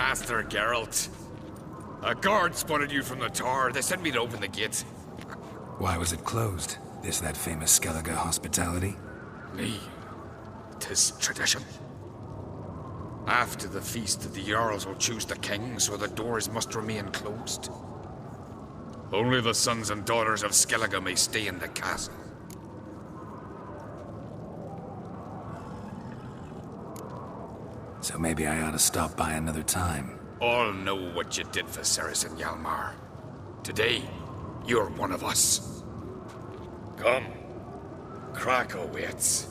Master Geralt. A guard spotted you from the tower. They sent me to open the gate. Why was it closed? Is that famous Skellige hospitality? Me. 'Tis tradition. After the feast, the Jarls will choose the king, so the doors must remain closed. Only the sons and daughters of Skellige may stay in the castle. So maybe I ought to stop by another time. All know what you did for Ceres and Hjalmar. Today, you're one of us. Come. Krakow waits.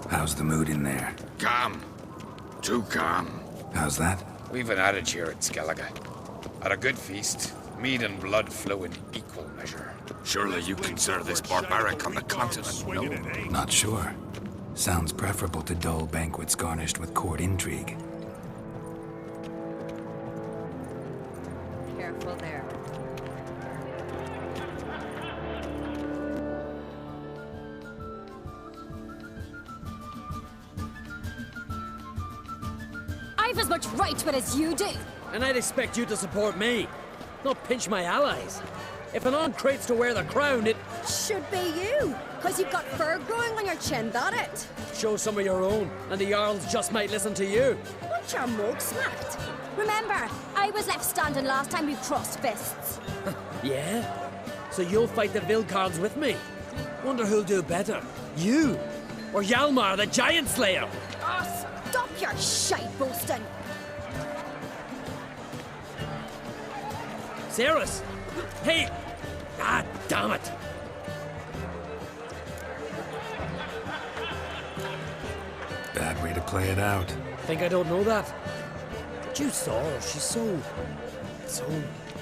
How's the mood in there? Calm. Too calm. How's that? We've an adage here at Skellige. At a good feast, mead and blood flow in equal measure. Surely you consider this barbaric on the continent, no? Not sure. Sounds preferable to dull banquets garnished with court intrigue. Careful there. I've as much right to it as you do. And I'd expect you to support me, not pinch my allies. If an on crate's to wear the crown, it Should be you, because you've got fur growing on your chin, that it? shows some of your own, and the Jarls just might listen to you. Want your mug smacked? Remember, I was left standing last time we crossed fists. Yeah? So you'll fight the Vilcards with me? Wonder who'll do better, you or Hjalmar the Giant Slayer? Oh, stop your shite boasting. Ceres? Hey! Ah, damn it! Bad way to play it out. Think I don't know that? But you saw her, she's so...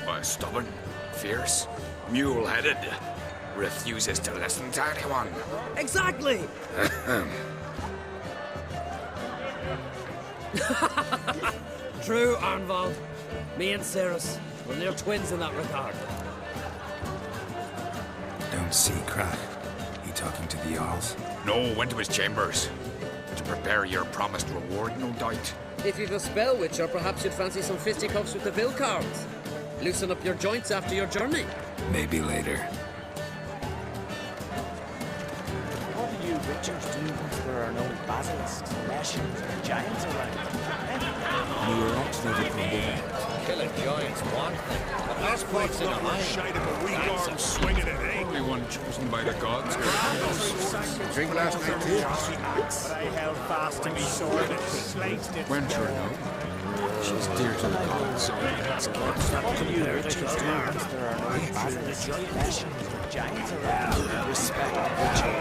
Why, stubborn, fierce, mule-headed. Refuses to listen to anyone. Exactly! True, Arnvald. Me and Ceres, we're near twins in that regard. Don't see Krak. He talking to the Jarls? No, went to his chambers. To prepare your promised reward, no doubt. If you've a spell witcher, perhaps you'd fancy some fisticuffs with the Vilcards. Loosen up your joints after your journey. Maybe later. What do you witchers do once there are no basilisks, meshins, or giants around? You're actually the Killing giants one thing, but us folks in a mine. Only one chosen by the gods. Drink last night too. But I held fast to me sword and sliced it. Wench her no. She's dear to the gods. What do you witchers do once there are no basilisks, meshins, or giants around? Respect witcher.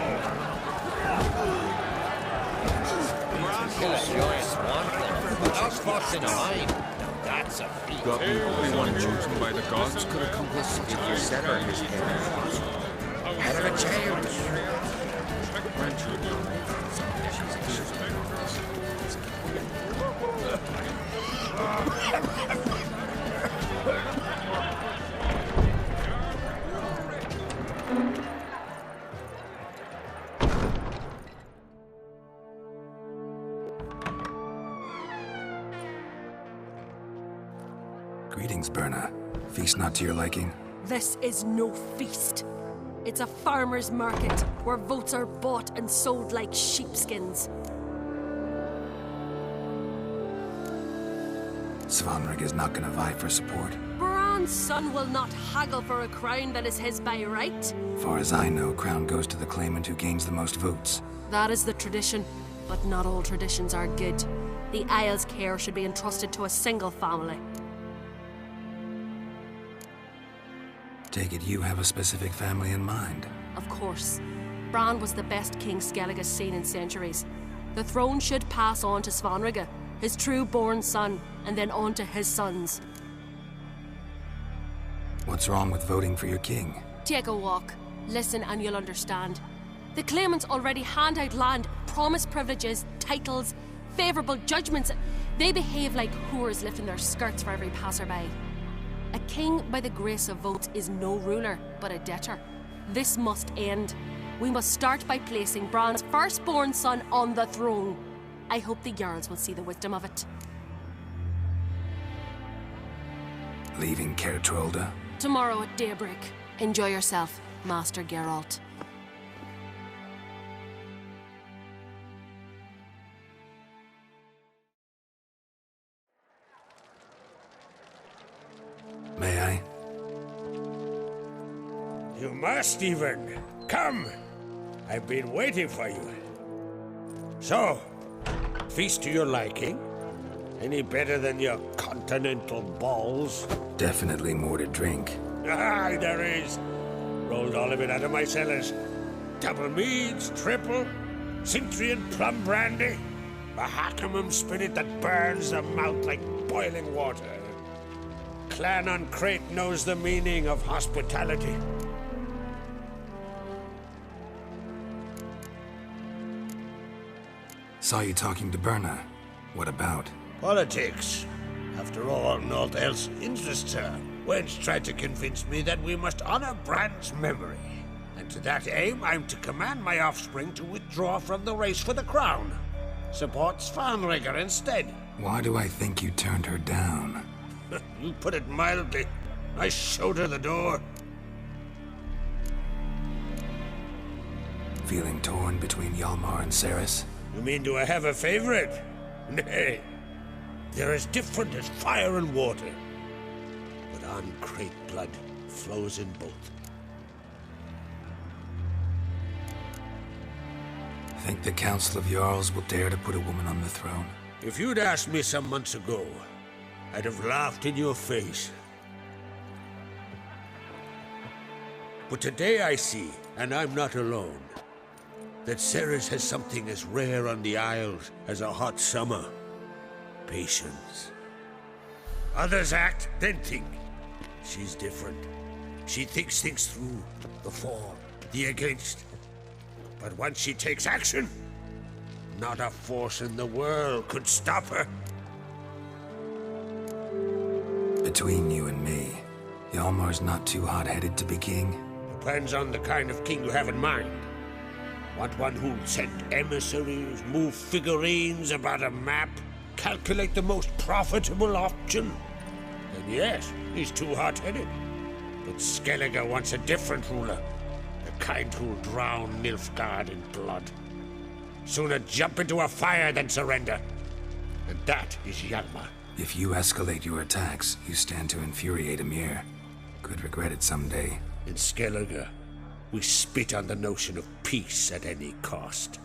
Killing giants one thing, but us folks in a mine. That's a feat. Only one chosen by the gods could accomplish if you set her his head. Head of a child. Wench her no. Greetings, Berna. Feast not to your liking? This is no feast. It's a farmer's market where votes are bought and sold like sheepskins. Svanrig is not gonna vie for support. Bran's son will not haggle for a crown that is his by right. Far as I know, crown goes to the claimant who gains the most votes. That is the tradition, but not all traditions are good. The Isle's care should be entrusted to a single family. Take it you have a specific family in mind. Of course. Bran was the best king Skellige has seen in centuries. The throne should pass on to Svanrige, his true-born son, and then on to his sons. What's wrong with voting for your king? Take a walk. Listen and you'll understand. The claimants already hand out land, promise privileges, titles, favourable judgments. They behave like whores lifting their skirts for every passerby. A king by the grace of votes is no ruler, but a debtor. This must end. We must start by placing Bran's firstborn son on the throne. I hope the Jarls will see the wisdom of it. Leaving Caer Trolda? Tomorrow at daybreak. Enjoy yourself, Master Geralt. May I? You must even. Come! I've been waiting for you. So, feast to your liking? Any better than your continental balls? Definitely more to drink. Aye, there is. Rolled all of it out of my cellars. Double meads, triple, Cintrian plum brandy, a Hackamum spirit that burns the mouth like boiling water. Clan on Crate knows the meaning of hospitality. Saw you talking to Berna. What about? Politics. After all, naught else interests her. Wench tried to convince me that we must honor Bran's memory. And to that aim, I'm to command my offspring to withdraw from the race for the crown. Support Svanrigger instead. Why do I think you turned her down? You put it mildly. I showed her the door. Feeling torn between Hjalmar and Cerys? You mean do I have a favorite? Nay. They're as different as fire and water. But on Crate blood flows in both. Think the Council of Jarls will dare to put a woman on the throne? If you'd asked me some months ago, I'd have laughed in your face. But today I see, and I'm not alone, that Cerys has something as rare on the Isles as a hot summer. Patience. Others act, then think. She's different. She thinks things through, the for, the against. But once she takes action, not a force in the world could stop her. Between you and me, Hjalmar's not too hot-headed to be king? Depends on the kind of king you have in mind. Want one who'll send emissaries, move figurines about a map, calculate the most profitable option? Then yes, he's too hot-headed. But Skellige wants a different ruler. The kind who'll drown Nilfgaard in blood. Sooner jump into a fire than surrender. And that is Hjalmar. If you escalate your attacks, you stand to infuriate Emir. Could regret it someday. In Skellige, we spit on the notion of peace at any cost.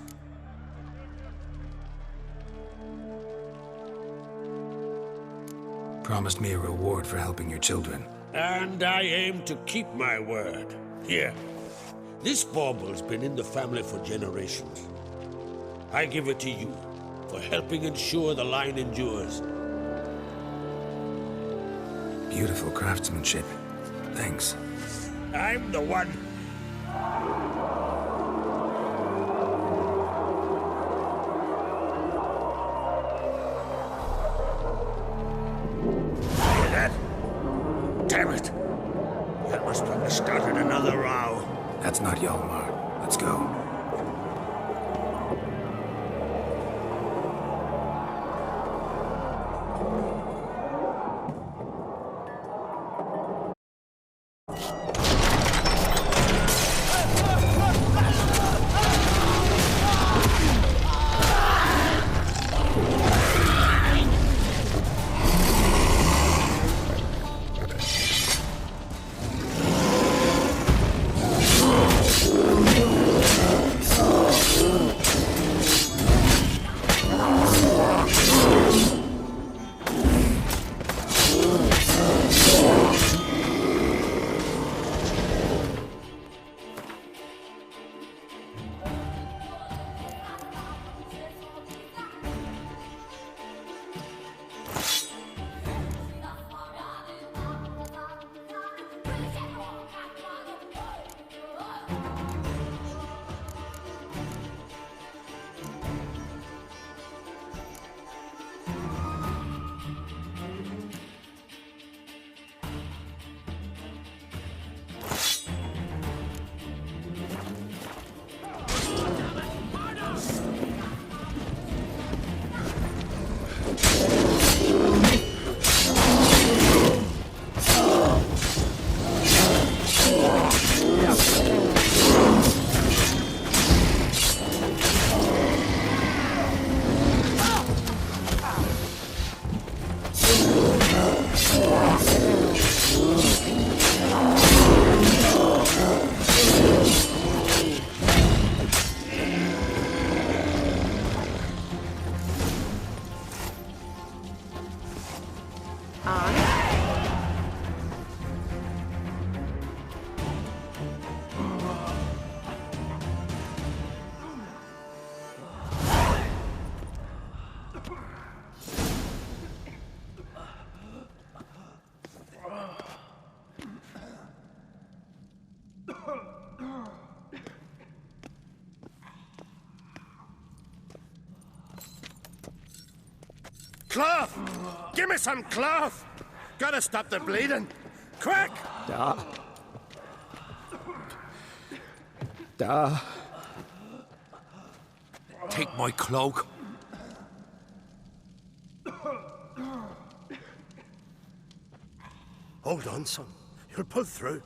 Promised me a reward for helping your children. And I aim to keep my word. Here, this bauble's been in the family for generations. I give it to you for helping ensure the line endures. Beautiful craftsmanship. Thanks. I'm the one. Hear that? Damn it! That must have started another row. That's not Hjalmar. Let's go. Cloth! Give me some cloth! Gotta stop the bleeding! Quick! Take my cloak. Hold on, son. You'll pull through.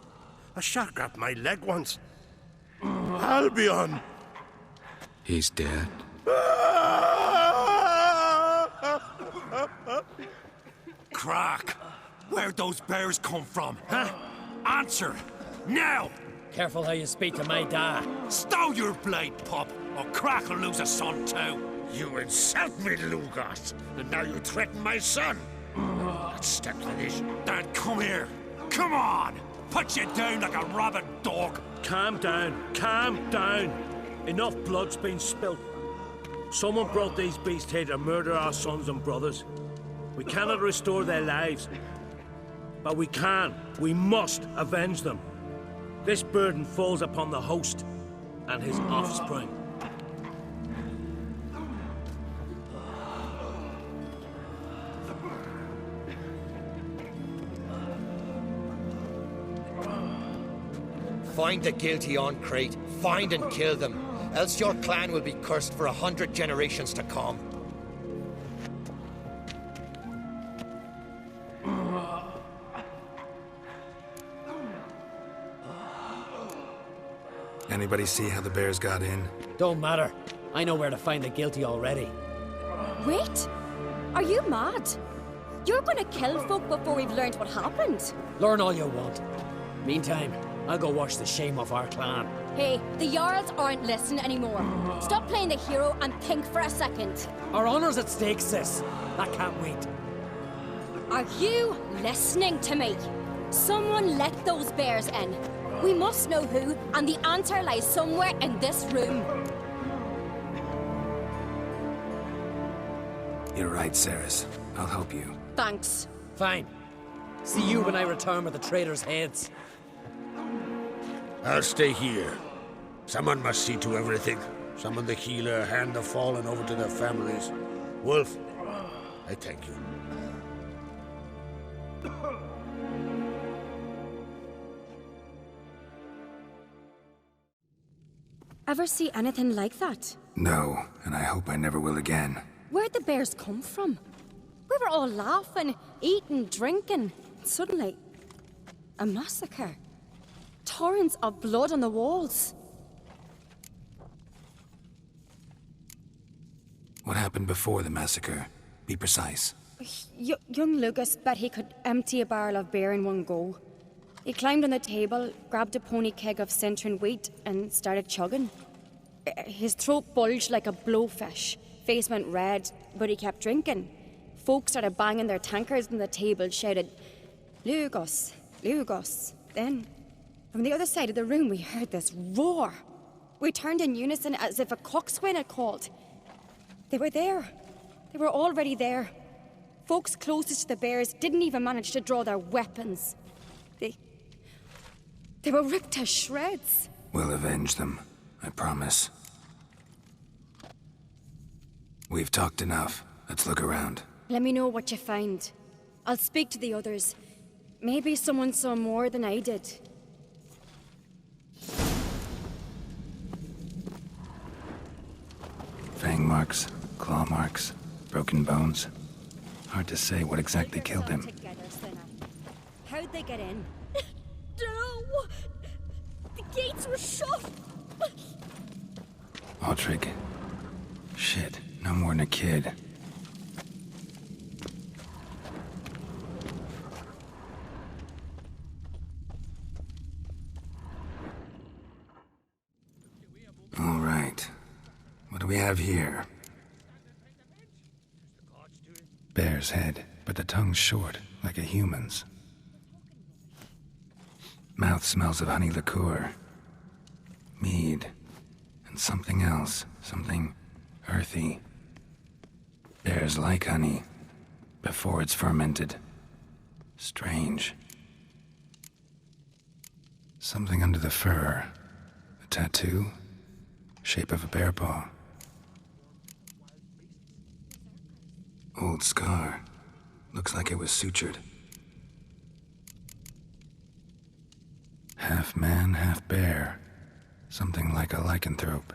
A shark grabbed my leg once. Albion! He's dead. Crack! Where'd those bears come from, huh? Answer! Now! Careful how you speak to my dad. Stow your blade, pup, or Crack will lose a son too. You insult me, Lugos, and now you threaten my son. Let's step to this. Then come here. Come on! Put you down like a rabid dog. Calm down. Calm down. Enough blood's been spilt. Someone brought these beasts here to murder our sons and brothers. We cannot restore their lives. But we must avenge them. This burden falls upon the host and his offspring. Find the guilty on Crate. Find and kill them. Else your clan will be cursed for 100 generations to come. Anybody see how the bears got in? Don't matter. I know where to find the guilty already. Wait! Are you mad? You're gonna kill folk before we've learned what happened. Learn all you want. Meantime, I'll go wash the shame off our clan. Hey, the Jarls aren't listening anymore. Stop playing the hero and think for a second. Our honor's at stake, sis. I can't wait. Are you listening to me? Someone let those bears in. We must know who, and the answer lies somewhere in this room. You're right, Ceres. I'll help you. Thanks. Fine. See you when I return with the traitors' heads. I'll stay here. Someone must see to everything. Summon the healer, hand the fallen over to their families. Wolf, I thank you. Ever see anything like that? No, and I hope I never will again. Where'd the bears come from? We were all laughing, eating, drinking. Suddenly, a massacre. Torrents of blood on the walls. What happened before the massacre? Be precise. Young Lucas bet he could empty a barrel of beer in one go. He climbed on the table, grabbed a pony keg of Centron wheat, and started chugging. His throat bulged like a blowfish. Face went red, but he kept drinking. Folk started banging their tankards on the table, shouted, "Lugos, Lugos." Then, from the other side of the room, we heard this roar. We turned in unison as if a coxswain had called. They were there. They were already there. Folks closest to the bears didn't even manage to draw their weapons. They were ripped to shreds. We'll avenge them, I promise. We've talked enough. Let's look around. Let me know what you find. I'll speak to the others. Maybe someone saw more than I did. Fang marks, claw marks, broken bones. Hard to say what exactly killed him. How'd they get in? No! The gates were shut! Autrig. Shit, no more than a kid. All right. What do we have here? Bear's head, but the tongue's short, like a human's. Mouth smells of honey liqueur. Mead. And something else. Something earthy. Bears like honey. Before it's fermented. Strange. Something under the fur. tattoo. Shape of a bear paw. Old scar. Looks like it was sutured. Half man, half bear. Something like a lycanthrope.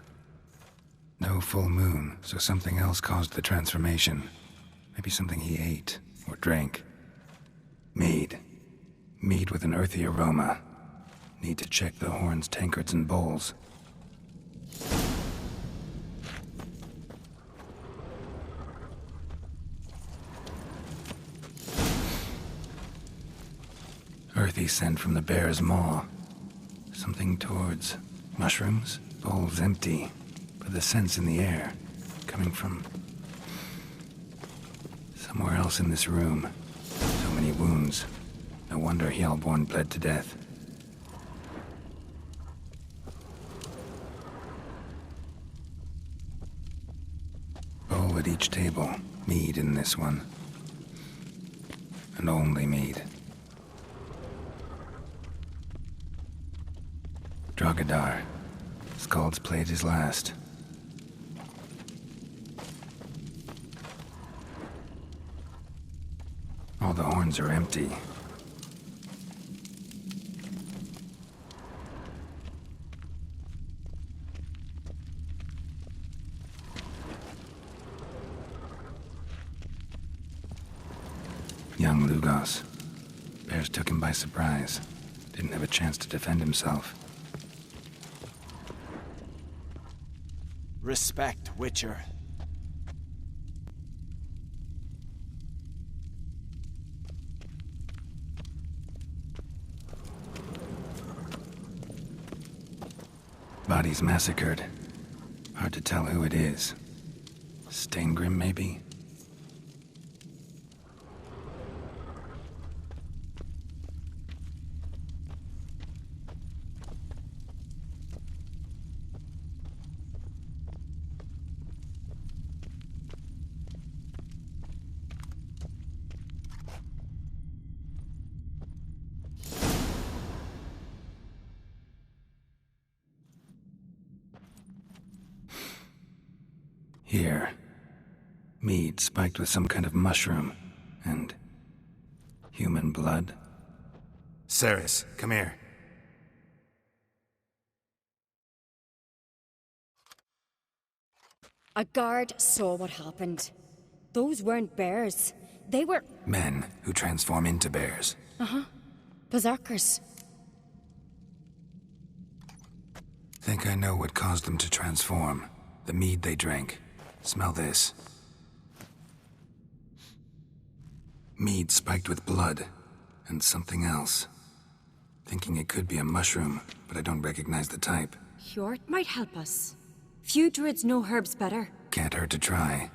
No full moon, so something else caused the transformation. Maybe something he ate or drank. Mead. Mead with an earthy aroma. Need to check the horns, tankards, and bowls. Earthy scent from the bear's maw. Something towards mushrooms. Bowls empty, but the scent's in the air. Coming from somewhere else in this room. So many wounds. No wonder Hellborn bled to death. Bowl at each table. Mead in this one. And only mead. Drogadar. Skald's played his last. All the horns are empty. Young Lugos. Bears took him by surprise. Didn't have a chance to defend himself. Respect, Witcher. Bodies massacred. Hard to tell who it is. Staingrim, maybe? Here. Mead spiked with some kind of mushroom. And human blood. Ceres, come here. A guard saw what happened. Those weren't bears. They were... Men who transform into bears. berserkers. Think I know what caused them to transform. The mead they drank. Smell this. Mead spiked with blood. And something else. Thinking it could be a mushroom, but I don't recognize the type. Hjort might help us. Few druids know herbs better. Can't hurt to try.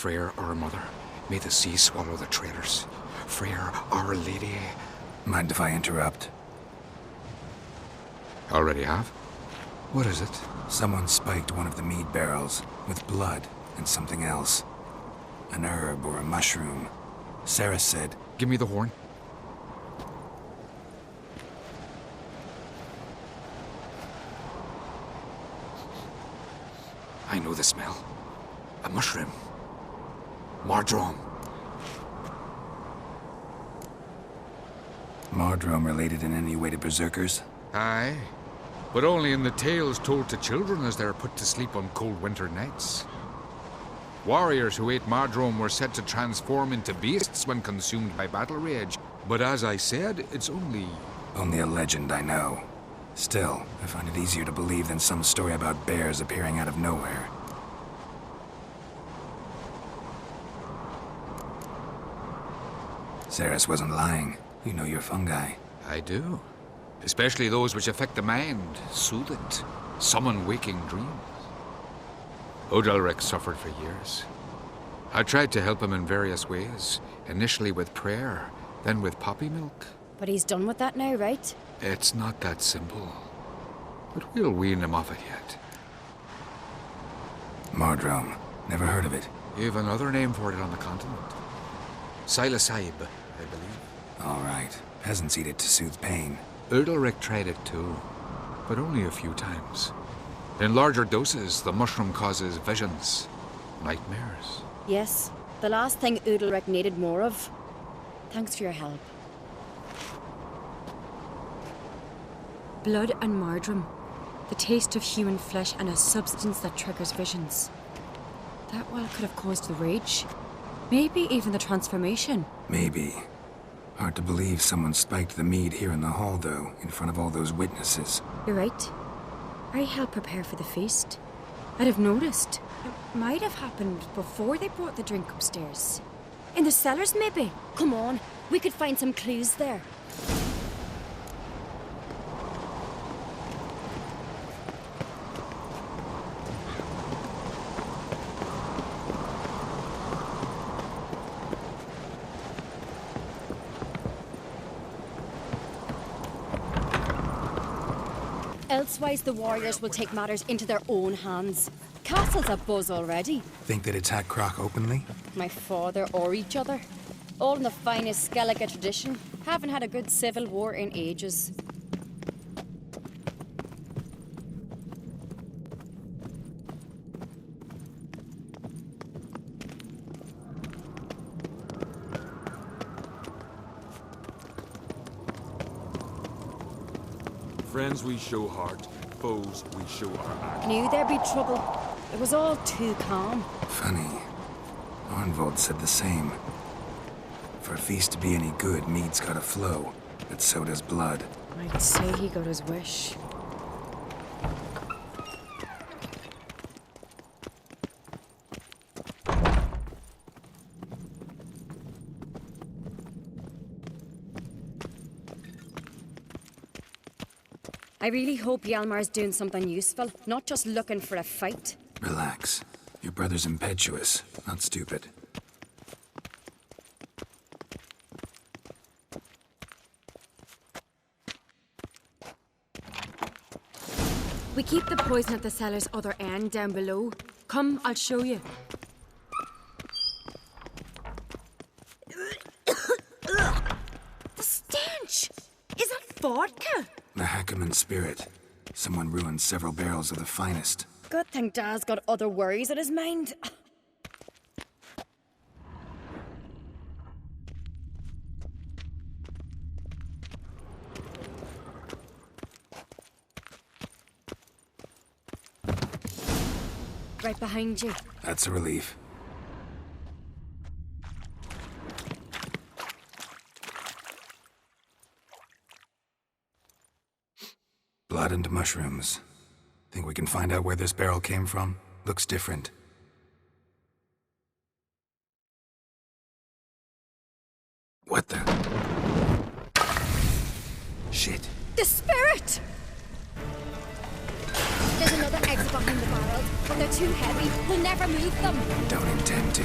Freyr, our mother, may the sea swallow the traitors. Freyr, our lady. Mind if I interrupt? Already have? What is it? Someone spiked one of the mead barrels with blood and something else. An herb or a mushroom. Sarah said... Give me the horn. I know the smell. A mushroom. Mardrome. Mardrome related in any way to berserkers? Aye, but only in the tales told to children as they're put to sleep on cold winter nights. Warriors who ate Mardrome were said to transform into beasts when consumed by battle rage. But as I said, it's only... Only a legend, I know. Still, I find it easier to believe than some story about bears appearing out of nowhere. Ceres wasn't lying. You know your fungi. I do. especially those which affect the mind, soothe it, summon waking dreams. Odalric suffered for years. I tried to help him in various ways, initially with prayer, then with poppy milk. But he's done with that now, right? It's not that simple, but we'll wean him off it yet. Mardrome. Never heard of it. You've another name for it on the continent. Silasaib, I believe. All right. Peasants eat it to soothe pain. Odalric tried it too, but only a few times. In larger doses, the mushroom causes visions, nightmares. Yes, the last thing Udalric needed more of. Thanks for your help. Blood and Mardrome. The taste of human flesh and a substance that triggers visions. That well could have caused the rage. Maybe even the transformation. Maybe. Hard to believe someone spiked the mead here in the hall, though, in front of all those witnesses. You're right. I helped prepare for the feast. I'd have noticed. It might have happened before they brought the drink upstairs. In the cellars, maybe? Come on, we could find some clues there. Elsewise, the warriors will take matters into their own hands. Castle's abuzz already. Think they'd attack Croc openly? My father or each other. All in the finest Skellige tradition. Haven't had a good civil war in ages. Friends we show heart, foes we show our act. Knew there'd be trouble. It was all too calm. Funny. Arnvold said the same. For a feast to be any good, mead's gotta flow, but so does blood. I'd say he got his wish. I really hope Hjalmar's doing something useful, not just looking for a fight. Relax. Your brother's impetuous, not stupid. We keep the poison at the cellar's other end down below. Come, I'll show you. The stench! Is that vodka? The Hackerman spirit. Someone ruined several barrels of the finest. Good thing Dad's got other worries on his mind. Right behind you. That's a relief. Blood and mushrooms. Think we can find out where this barrel came from? Looks different. What the? Shit. The spirit! There's another exit behind the barrels, but they're too heavy. We'll never move them. Don't intend to.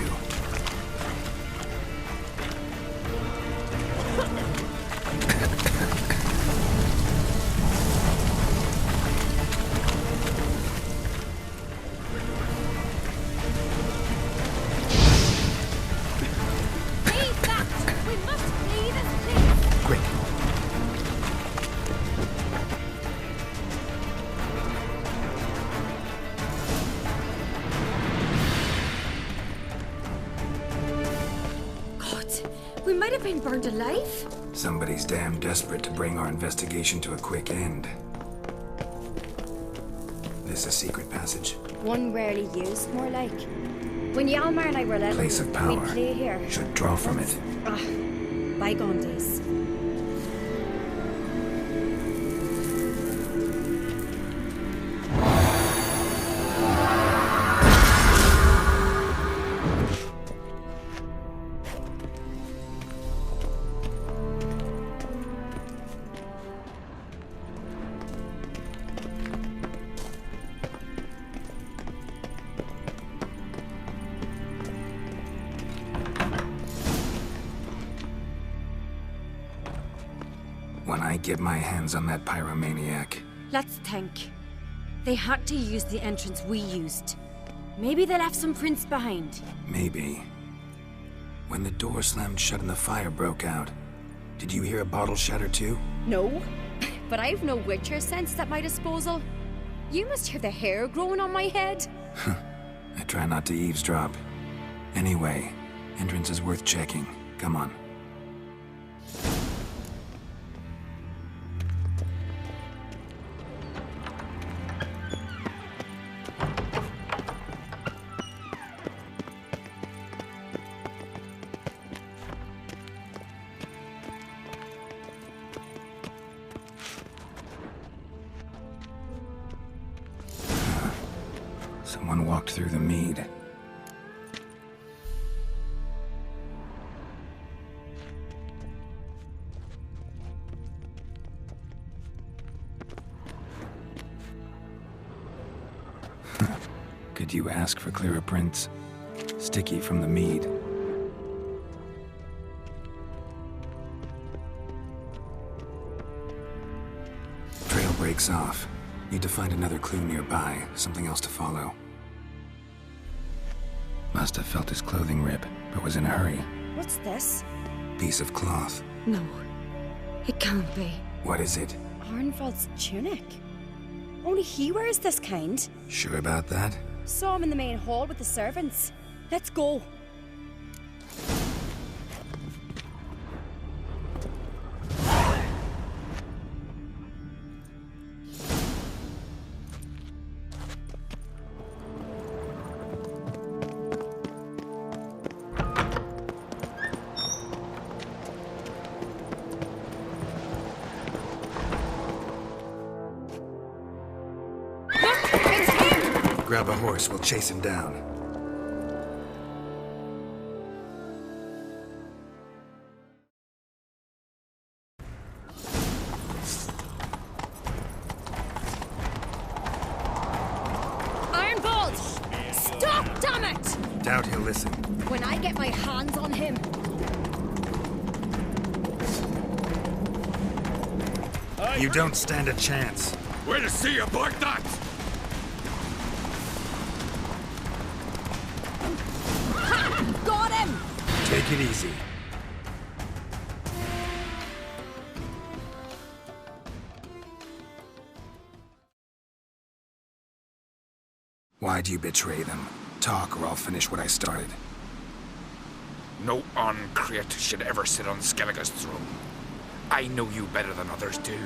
Leave that! We must flee this place! Quick. We might have been burned alive. Somebody's damn desperate to bring our investigation to a quick end. This a secret passage? One rarely used, more like. When Hjalmar and I were little, Place of power. we'd play here. Should draw from it. Bygone days. When I get my hands on that pyromaniac. Let's think. They had to use the entrance we used. Maybe they left some prints behind. Maybe. When the door slammed shut and the fire broke out, did you hear a bottle shatter too? No, but I've no Witcher sense at my disposal. You must hear the hair growing on my head. I try not to eavesdrop. Anyway, entrance is worth checking. Come on. Someone walked through the mead. Could you ask for clearer prints? Sticky from the mead. Trail breaks off. Need to find another clue nearby, something else to follow. Must have felt his clothing rip, but was in a hurry. What's this? Piece of cloth. No, it can't be. What is it? Arnvald's tunic. Only he wears this kind. Sure about that? Saw him in the main hall with the servants. Let's go. Grab a horse, we'll chase him down. Ironbolt! Stop, damn it! Doubt he'll listen. When I get my hands on him. You don't stand a chance. Way to see you like that! Got him! Take it easy. Why'd you betray them? Talk or I'll finish what I started. No Oncreate should ever sit on Skellige's throne. I know you better than others do.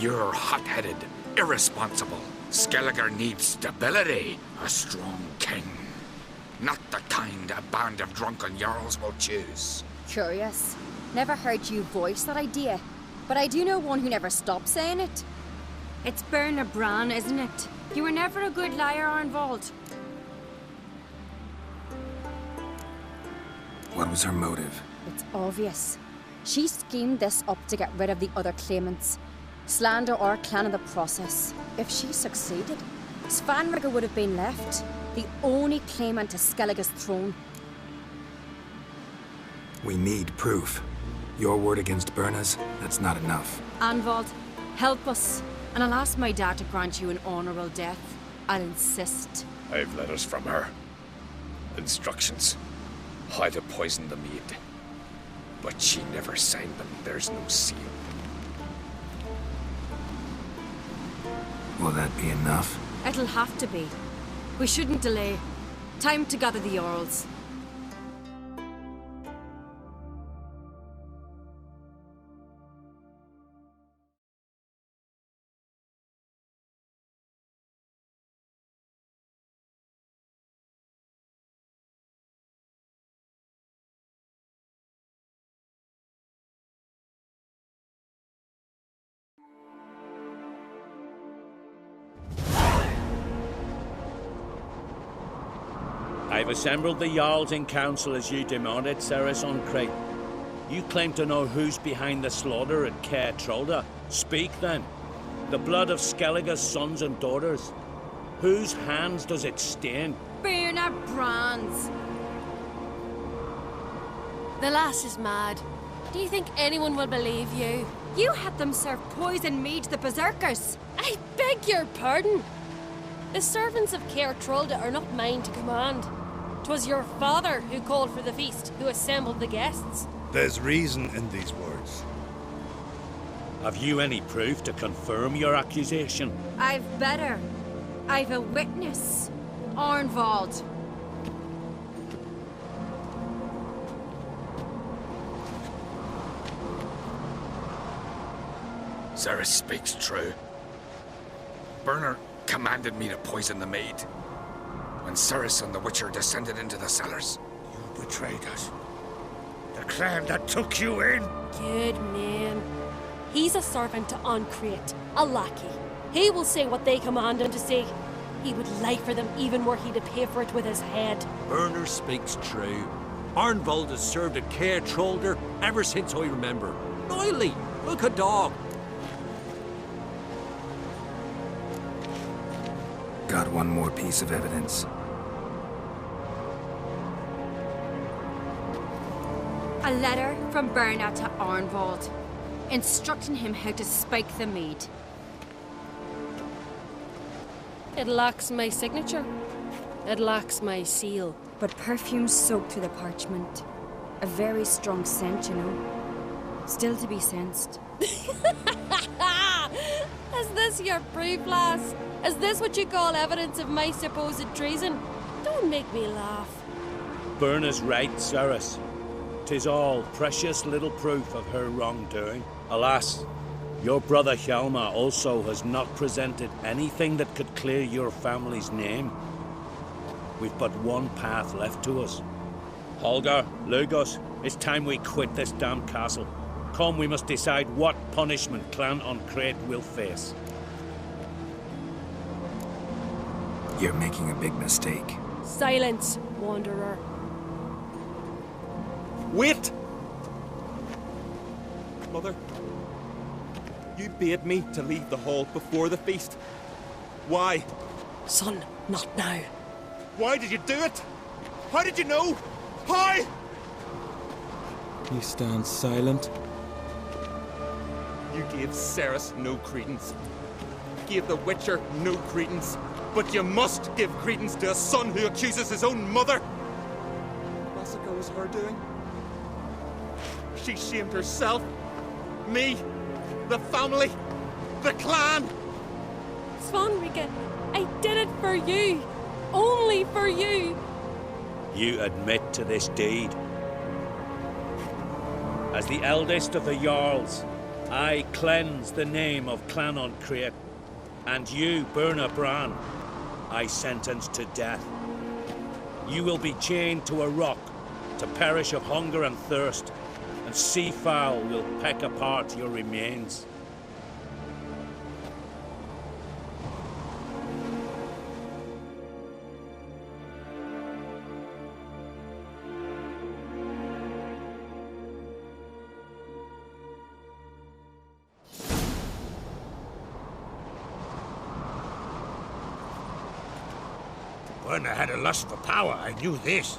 You're hot-headed, irresponsible. Skellige needs stability, a strong king. Not the kind a band of drunken jarls will choose. Curious. Never heard you voice that idea, but I do know one who never stops saying it. It's Berna Bran, isn't it? You were never a good liar, Arnvald. What was her motive? It's obvious. She schemed this up to get rid of the other claimants. Slander our clan in the process. If she succeeded, Svanrige would have been left, the only claimant to Skellige's throne. We need proof. Your word against Berna's, that's not enough. Arnvald, help us, and I'll ask my dad to grant you an honorable death. I'll insist. I've letters from her. Instructions. How to poison the mead. But she never signed them. There's no seal. Will that be enough? It'll have to be. We shouldn't delay. Time to gather the Jarls. I've assembled the Jarls in council as you demanded, Ceres Oncreate. You claim to know who's behind the slaughter at Caer Trolda. Speak then. The blood of Skellige's sons and daughters. Whose hands does it stain? Berna Bran's. The lass is mad. Do you think anyone will believe you? You had them serve poison mead to the berserkers. I beg your pardon. The servants of Caer Trolda are not mine to command. 'Twas your father who called for the feast, who assembled the guests. There's reason in these words. Have you any proof to confirm your accusation? I've better. I've a witness. Arnvald. Ceres speaks true. Bernard commanded me to poison the maid. When Ceres and the Witcher descended into the cellars. You betrayed us. The clan that took you in. Good man. He's a servant to Ancreate, a lackey. He will say what they command him to say. He would lie for them even were he to pay for it with his head. Berner speaks true. Arnvald has served at Caer Trolder ever since I remember. Noily, look a dog. Got one more piece of evidence. A letter from Berna to Arnvald, instructing him how to spike the mead. It lacks my signature. It lacks my seal. But perfume soaked through the parchment. A very strong scent, you know. Still to be sensed. Is this your proof, lass? Is this what you call evidence of my supposed treason? Don't make me laugh. Berna's right, Ceres. 'Tis all precious little proof of her wrongdoing. Alas, your brother Hjalmar also has not presented anything that could clear your family's name. We've but one path left to us. Holger, Lugos, it's time we quit this damn castle. Come, we must decide what punishment Clan Ancreate will face. You're making a big mistake. Silence, wanderer. Wait! Mother, you bade me to leave the hall before the feast. Why? Son, not now. Why did you do it? How did you know? How? You stand silent. You gave Ceres no credence. Gave the Witcher no credence. But you must give credence to a son who accuses his own mother. The massacre was her doing. She shamed herself, me, the family, the clan. Svanrika, I did it for you. Only for you. You admit to this deed. As the eldest of the Jarls, I cleanse the name of Clan Ancreate, and you, Berna Bran, I sentence to death. You will be chained to a rock to perish of hunger and thirst, and sea fowl will peck apart your remains. Berna had a lust for power, I knew this.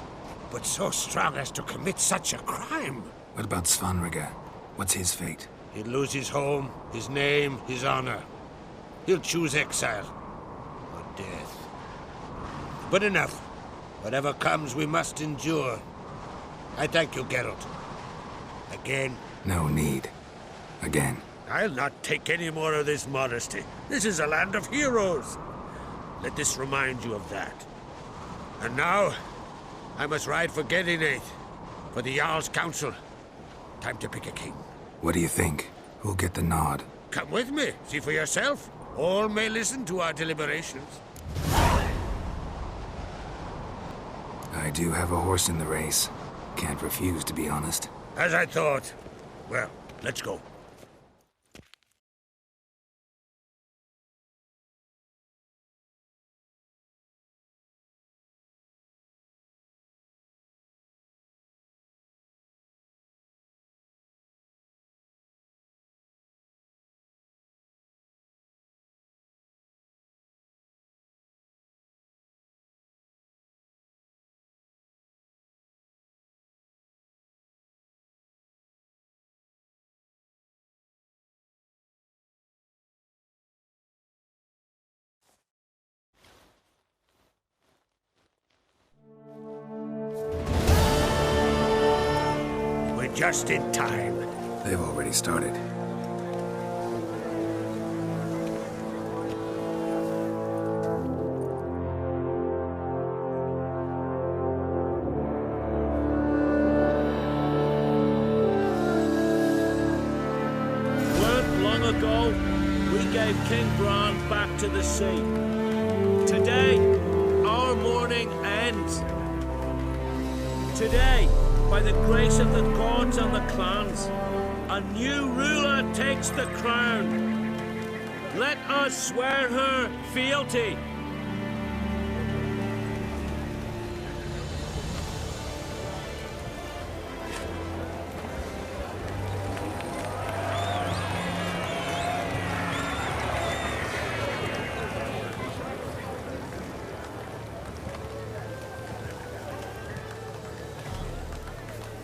But so strong as to commit such a crime. What about Svanrika? What's his fate? He'll lose his home, his name, his honor. He'll choose exile. Or death. But enough. Whatever comes, we must endure. I thank you, Geralt. Again. No need. Again. I'll not take any more of this modesty. This is a land of heroes. Let this remind you of that. And now, I must ride for Gedinate, for the Jarl's Council. Time to pick a king. What do you think? Who'll get the nod? Come with me, see for yourself. All may listen to our deliberations. I do have a horse in the race. Can't refuse, to be honest. As I thought. Well, let's go. Just in time. They've already started. Weren't long ago, we gave King Bran back to the sea. Today, our mourning ends. Today, by the grace of the gods and the clans, a new ruler takes the crown. Let us swear her fealty.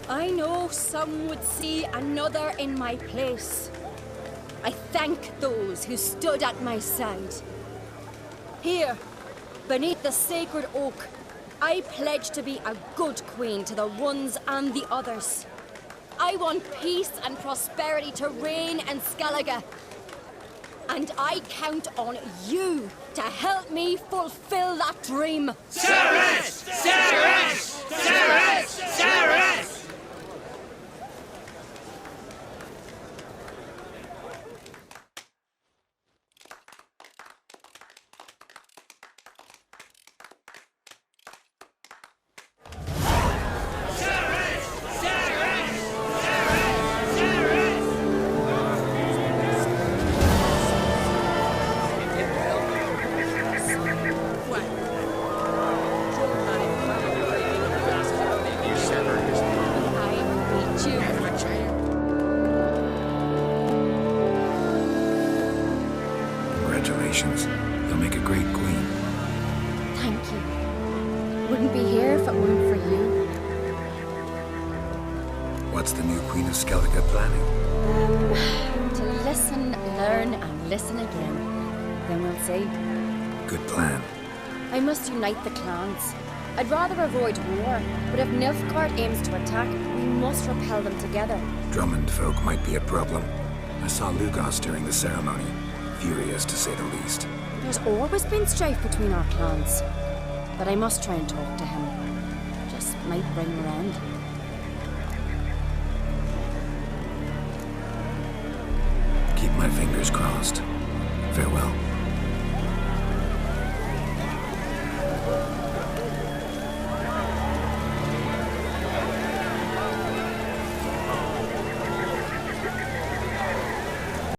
I know some would see another in my place. I thank those who stood at my side. Here, beneath the sacred oak, I pledge to be a good queen to the ones and the others. I want peace and prosperity to reign in Skellige. And I count on you to help me fulfill that dream. Ceres! Ceres! Ceres! Ceres! Congratulations. You'll make a great queen. Thank you. Wouldn't be here if it weren't for you. What's the new Queen of Skellige planning? To listen, learn, and listen again. Then we'll see. Good plan. I must unite the clans. I'd rather avoid war, but if Nilfgaard aims to attack, we must repel them together. Drummond folk might be a problem. I saw Lugos during the ceremony. Furious, to say the least. There's always been strife between our clans. But I must try and talk to him. Just might bring him around. Keep my fingers crossed. Farewell.